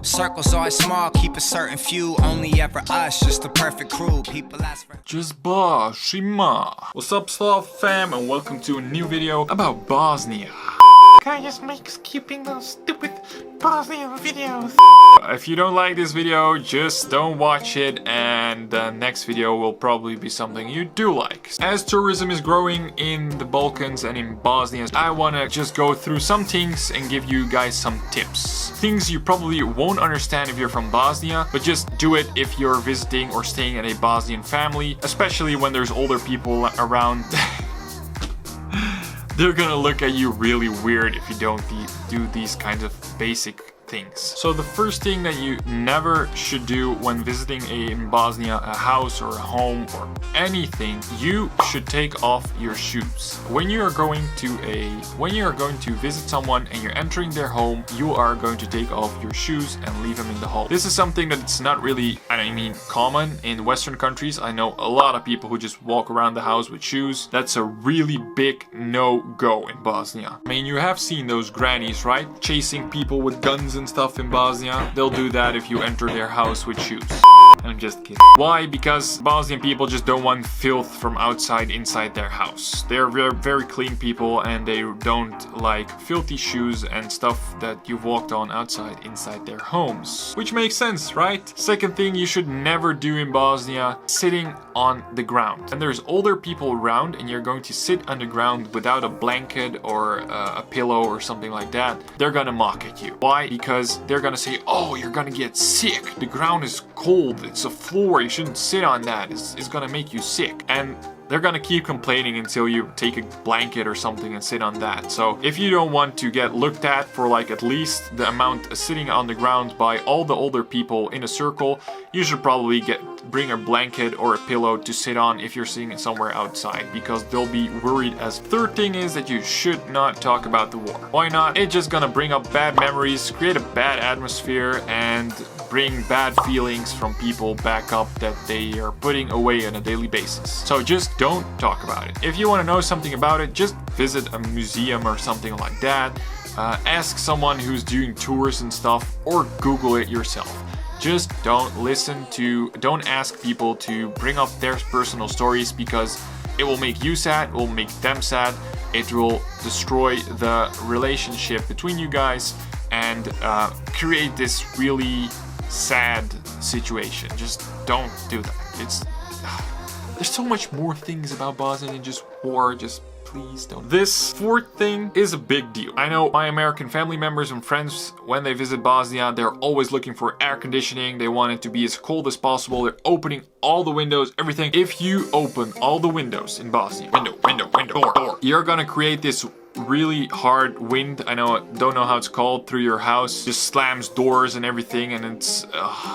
Circles always small, keep a certain few. Only ever us, just the perfect crew. People ask for Just Shima. What's up, Slav fam, and welcome to a new video about Bosnia. Guy just makes keeping those stupid Bosnian videos. If you don't like this video, just don't watch it, and the next video will probably be something you do like. As tourism is growing in the Balkans and in Bosnia, I wanna just go through some things and give you guys some tips. Things you probably won't understand if you're from Bosnia, but just do it if you're visiting or staying at a Bosnian family, especially when there's older people around. They're gonna look at you really weird if you don't do these kinds of basic things. So the first thing that you never should do when visiting in Bosnia, a house or a home or anything, you should take off your shoes. When you are going to visit someone and you're entering their home, you are going to take off your shoes and leave them in the hall. This is something that's not really, common in Western countries. I know a lot of people who just walk around the house with shoes. That's a really big no-go in Bosnia. I mean, you have seen those grannies, right? Chasing people with guns and stuff in Bosnia. They'll do that if you enter their house with shoes. I'm just kidding. Why? Because Bosnian people just don't want filth from outside inside their house. They're very clean people and they don't like filthy shoes and stuff that you've walked on outside inside their homes. Which makes sense, right? Second thing you should never do in Bosnia, sitting on the ground. And there's older people around and you're going to sit on the ground without a blanket or a pillow or something like that. They're gonna mock at you. Why? Because they're gonna say, oh, you're gonna get sick. The ground is cold. It's a floor. You shouldn't sit on that. It's gonna make you sick. And they're gonna keep complaining until you take a blanket or something and sit on that. So if you don't want to get looked at for like at least the amount of sitting on the ground by all the older people in a circle, you should probably bring a blanket or a pillow to sit on if you're sitting somewhere outside, because they'll be worried. As third thing is that you should not talk about the war. Why not? It's just gonna bring up bad memories, create a bad atmosphere, and bring bad feelings from people back up that they are putting away on a daily basis. So just don't talk about it. If you want to know something about it, just visit a museum or something like that. Ask someone who's doing tours and stuff, or Google it yourself. Just don't ask people to bring up their personal stories, because it will make you sad, it will make them sad, it will destroy the relationship between you guys and create this really sad situation. Just don't do that. There's so much more things about Bosnia than just war. Just please don't. This fourth thing is a big deal. I know my American family members and friends, when they visit Bosnia, they're always looking for air conditioning. They want it to be as cold as possible. They're opening all the windows, everything. If you open all the windows in Bosnia, door, you're gonna create this really hard wind. I don't know how it's called, through your house. Just slams doors and everything, and it's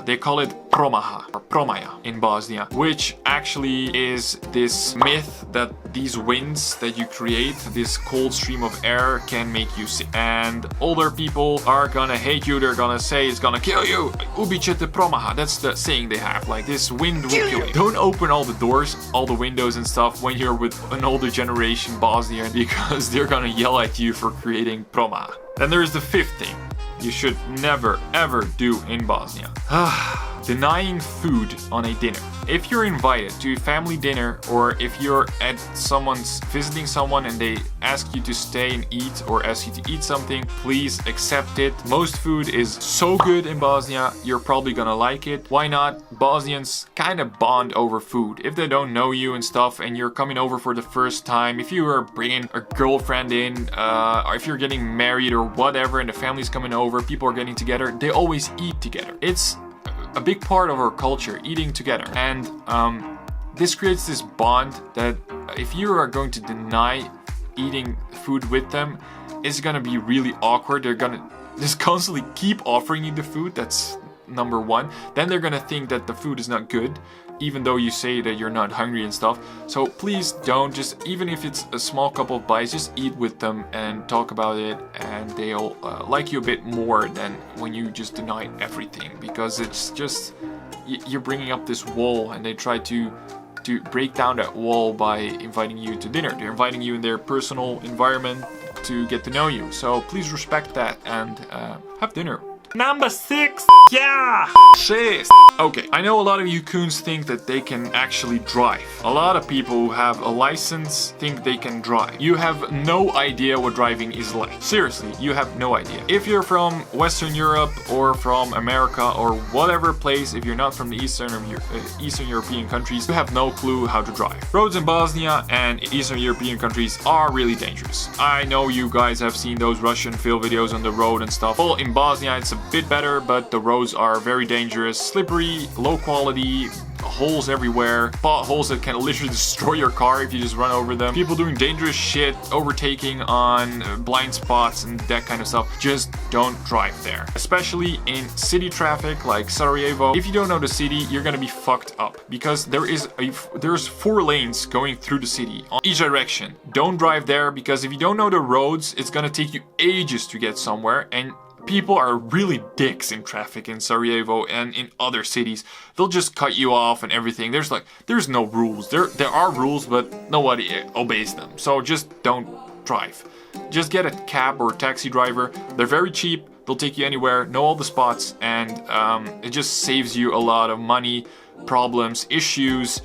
they call it promaha or promaja in Bosnia, which actually is this myth that these winds that you create, this cold stream of air, can make you sick. And older people are gonna hate you. They're gonna say it's gonna kill you. Ubićete promaha. That's the saying they have. Like, this wind will kill you. Don't open all the doors, all the windows and stuff when you're with an older generation Bosnian, because they're gonna yell at you for creating promaha. Then there's the fifth thing you should never ever do in Bosnia. Denying food on a dinner. If you're invited to a family dinner, or if you're at visiting someone and they ask you to stay and eat, or ask you to eat something, please accept it. Most food is so good in Bosnia, you're probably gonna like it. Why not? Bosnians kind of bond over food. If they don't know you and stuff, and you're coming over for the first time, if you are bringing a girlfriend in, or if you're getting married or whatever, and the family's coming over, people are getting together, they always eat together. It's a big part of our culture, eating together. And this creates this bond that if you are going to deny eating food with them, it's gonna be really awkward. They're gonna just constantly keep offering you the food. That's number one. Then they're gonna think that the food is not good, even though you say that you're not hungry and stuff. So please don't, just even if it's a small couple of bites, just eat with them and talk about it, and they'll like you a bit more than when you just deny everything, because it's just you're bringing up this wall, and they try to break down that wall by inviting you to dinner. They're inviting you in their personal environment to get to know you. So please respect that and have dinner. Number 6. Yeah. 6. Okay, I know a lot of you coons think that they can actually drive. A lot of people who have a license think they can drive. You have no idea what driving is like. Seriously, you have no idea. If you're from Western Europe or from America or whatever place, if you're not from the Eastern European countries, you have no clue how to drive. Roads in Bosnia and Eastern European countries are really dangerous. I know you guys have seen those Russian fail videos on the road and stuff. Well, in Bosnia it's a bit better, but the roads are very dangerous, slippery, low quality, holes everywhere, potholes that can literally destroy your car if you just run over them, people doing dangerous shit, overtaking on blind spots and that kind of stuff. Just don't drive there, especially in city traffic like Sarajevo. If you don't know the city, you're gonna be fucked up because there's 4 lanes going through the city on each direction. Don't drive there because if you don't know the roads, it's gonna take you ages to get somewhere, and people are really dicks in traffic in Sarajevo and in other cities. They'll just cut you off and everything. There's no rules. There are rules, but nobody obeys them. So just don't drive. Just get a cab or a taxi driver. They're very cheap. They'll take you anywhere, know all the spots, and it just saves you a lot of money, problems, issues,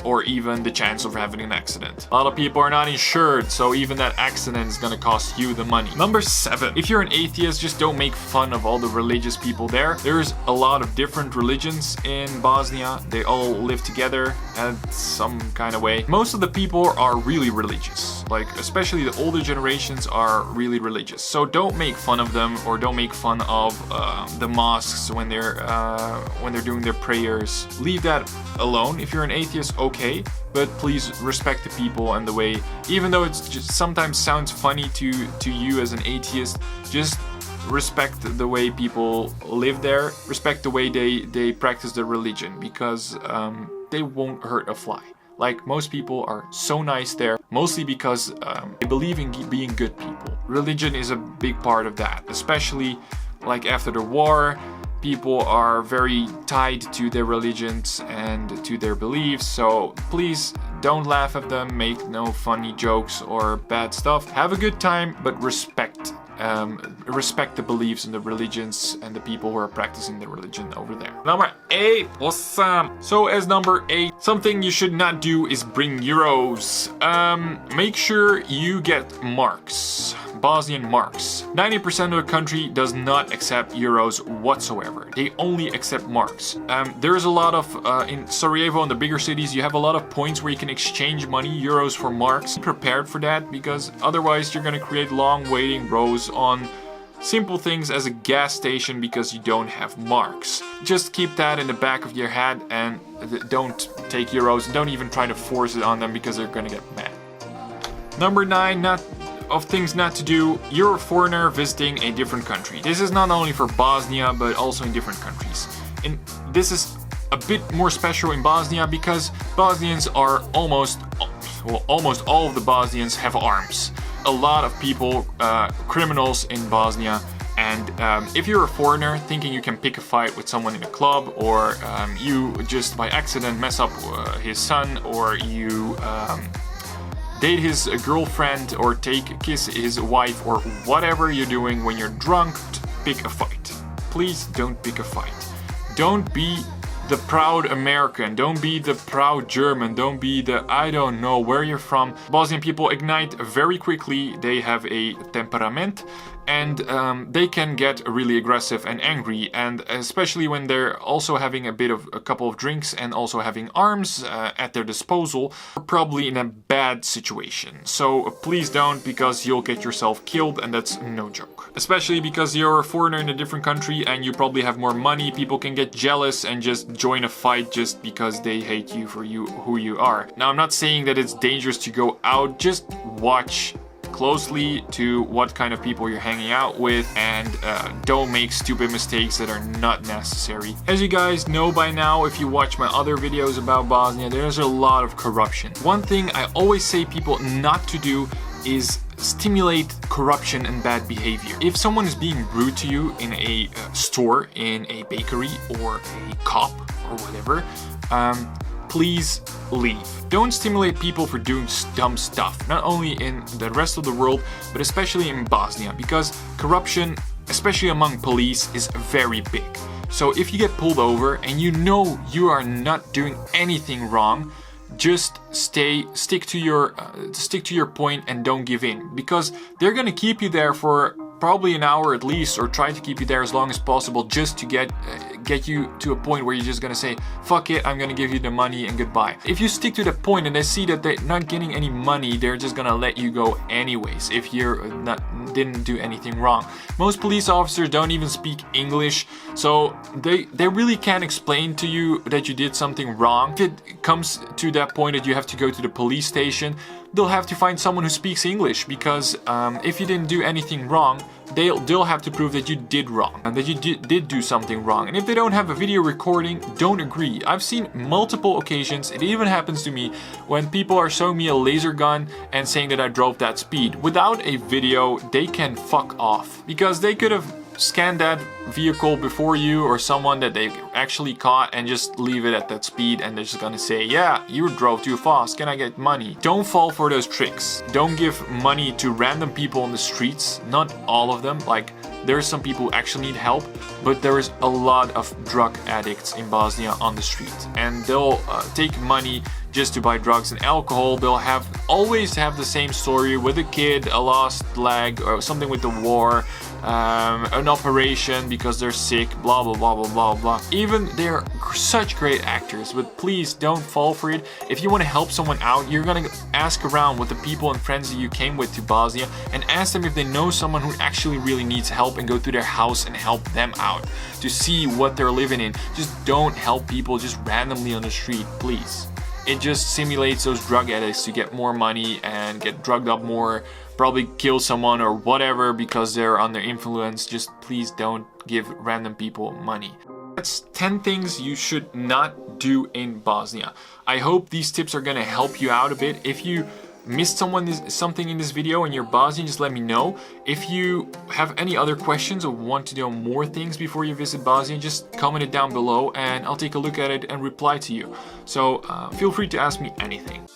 or even the chance of having an accident. A lot of people are not insured, so even that accident is gonna cost you the money. Number 7. If you're an atheist, just don't make fun of all the religious people there. There's a lot of different religions in Bosnia. They all live together in some kind of way. Most of the people are really religious. Like, especially the older generations are really religious. So don't make fun of them, or don't make fun of the mosques when they're doing their prayers. Leave that alone. If you're an atheist, okay, but please respect the people and the way, even though it's just sometimes sounds funny to you as an atheist, just respect the way people live there, respect the way they practice their religion, because they won't hurt a fly. Like, most people are so nice there, mostly because they believe in being good people. Religion is a big part of that, especially like after the war. People are very tied to their religions and to their beliefs, so please don't laugh at them, make no funny jokes or bad stuff. Have a good time, but respect the beliefs and the religions and the people who are practicing the religion over there. Number 8, awesome. So as number 8, something you should not do is bring euros. Make sure you get marks. Bosnian marks. 90% of the country does not accept euros whatsoever. They only accept marks. There's a lot of, in Sarajevo and the bigger cities, you have a lot of points where you can exchange money, euros for marks. Be prepared for that, because otherwise you're gonna create long waiting rows on simple things as a gas station because you don't have marks. Just keep that in the back of your head and don't take euros, and don't even try to force it on them because they're gonna get mad. Number 9, of things not to do. You're a foreigner visiting a different country. This is not only for Bosnia, but also in different countries. And this is a bit more special in Bosnia because Bosnians are almost all of the Bosnians have arms. A lot of people, criminals in Bosnia, and if you're a foreigner thinking you can pick a fight with someone in a club, or you just by accident mess up his son, or you date his girlfriend, or kiss his wife, or whatever you're doing when you're drunk, pick a fight. Please don't pick a fight. Don't be the proud American, don't be the proud German, don't be the I don't know where you're from. Bosnian people ignite very quickly, they have a temperament, and they can get really aggressive and angry, and especially when they're also having a couple of drinks and also having arms at their disposal, probably in a bad situation. So please don't, because you'll get yourself killed, and that's no joke. Especially because you're a foreigner in a different country and you probably have more money, people can get jealous and just join a fight just because they hate you for who you are. Now, I'm not saying that it's dangerous to go out, just watch closely to what kind of people you're hanging out with, and don't make stupid mistakes that are not necessary. As you guys know by now, if you watch my other videos about Bosnia, there's a lot of corruption. One thing I always say people not to do is stimulate corruption and bad behavior. If someone is being rude to you in a store, in a bakery, or a cop, or whatever, please leave. Don't stimulate people for doing dumb stuff, not only in the rest of the world, but especially in Bosnia, because corruption especially among police, is very big. So if you get pulled over and you know you are not doing anything wrong, just stick to your point and don't give in, because they're gonna keep you there for probably an hour at least, or try to keep you there as long as possible, just to get you to a point where you're just gonna say, fuck it, I'm gonna give you the money and goodbye. If you stick to the point and they see that they're not getting any money, they're just gonna let you go anyways if you're didn't do anything wrong. Most police officers don't even speak English, so they really can't explain to you that you did something wrong. If it comes to that point that you have to go to the police station, they'll have to find someone who speaks English, because if you didn't do anything wrong, they'll have to prove that you did wrong and that you did do something wrong. And if they don't have a video recording, don't agree. I've seen multiple occasions, it even happens to me, when people are showing me a laser gun and saying that I drove that speed. Without a video, they can fuck off, because they could have scanned that vehicle before you, or someone that they actually caught, and just leave it at that speed, and they're just gonna say, yeah, you drove too fast, can I get money? Don't fall for those tricks. Don't give money to random people on the streets. Not all of them, like there are some people who actually need help, but there is a lot of drug addicts in Bosnia on the street, and they'll take money just to buy drugs and alcohol. They'll always have the same story with a kid, a lost leg, or something with the war, an operation because they're sick, blah blah blah blah blah blah. Even they're such great actors, but please don't fall for it. If you want to help someone out, you're gonna ask around with the people and friends that you came with to Bosnia, and ask them if they know someone who actually really needs help, and go to their house and help them out to see what they're living in. Just don't help people just randomly on the street, please. It just simulates those drug addicts to get more money and get drugged up more, probably kill someone or whatever because they're under influence. Just please don't give random people money. That's 10 things you should not do in Bosnia. I hope these tips are gonna help you out a bit. If you missed something in this video and you're Bosnian, just let me know. If you have any other questions or want to know more things before you visit Bosnia, just comment it down below and I'll take a look at it and reply to you. So feel free to ask me anything.